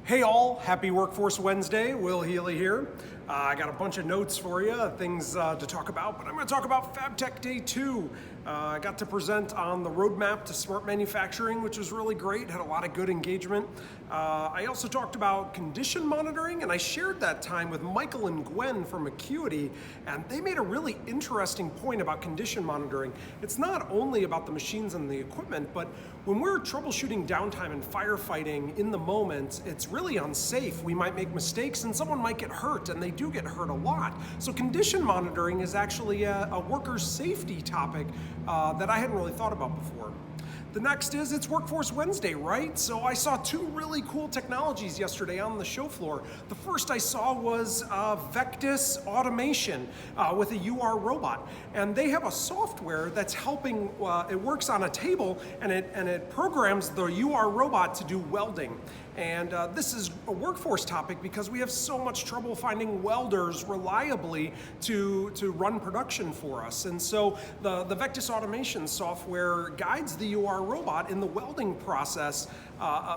Hey all, happy Workforce Wednesday. Will Healy here. I got a bunch of notes for you, things to talk about, but I'm going to talk about Fabtech Day 2. I got to present on the roadmap to smart manufacturing, which was really great, had a lot of good engagement. I also talked about condition monitoring, and I shared that time with Michael and Gwen from Acuity, and they made a really interesting point about condition monitoring. It's not only about the machines and the equipment, but when we're troubleshooting downtime and firefighting in the moment, it's really unsafe. We might make mistakes and someone might get hurt, and they do get hurt a lot. So condition monitoring is actually a worker's safety topic that I hadn't really thought about before. The next is, it's Workforce Wednesday, right? So I saw two really cool technologies yesterday on the show floor. The first I saw was Vectis Automation with a UR robot. And they have a software that's helping, it works on a table and it programs the UR robot to do welding. And this is a workforce topic because we have so much trouble finding welders reliably to run production for us. And so the Vectis Automation software guides the UR robot in the welding process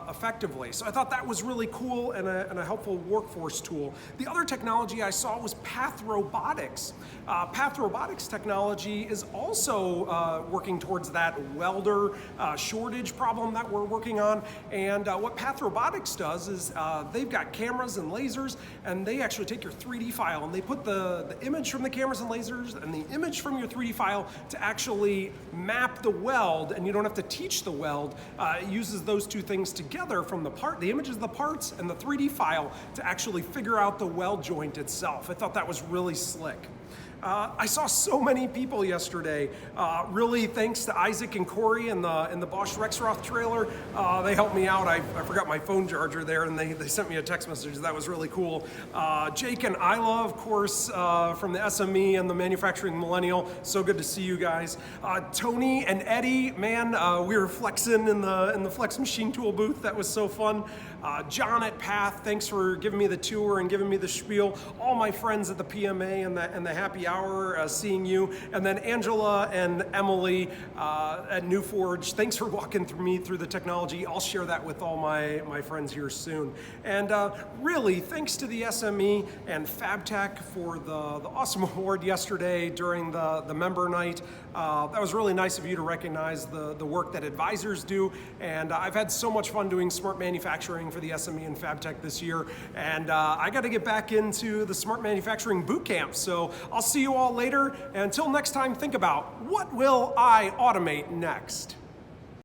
effectively. So I thought that was really cool and a helpful workforce tool. The other technology I saw was Path Robotics. Path Robotics technology is also working towards that welder shortage problem that we're working on. And what Path Robotics does is they've got cameras and lasers, and they actually take your 3D file and they put the image from the cameras and lasers and the image from your 3D file to actually map the weld, and you don't have to teach the weld. It uses those two things together from the images of the parts and the 3D file to actually figure out the weld joint itself. I thought that was really slick. I saw so many people yesterday. Really thanks to Isaac and Corey in the Bosch Rexroth trailer. They helped me out. I forgot my phone charger there, and they sent me a text message. That was really cool. Jake and Isla, of course, from the SME and the Manufacturing Millennial. So good to see you guys. Tony and Eddie, man, we were flexing in the Flex Machine Tool booth. That was so fun. John at Path, thanks for giving me the tour and giving me the spiel. All my friends at the PMA and the happy hour, seeing you. And then Angela and Emily at New Forge, thanks for walking me through the technology. I'll share that with all my friends here soon. And really, thanks to the SME and Fabtech for the awesome award yesterday during the member night. That was really nice of you to recognize the work that advisors do. And I've had so much fun doing smart manufacturing for the SME and Fabtech this year. And I got to get back into the smart manufacturing boot camp. So I'll see you all later. And until next time, think about, what will I automate next?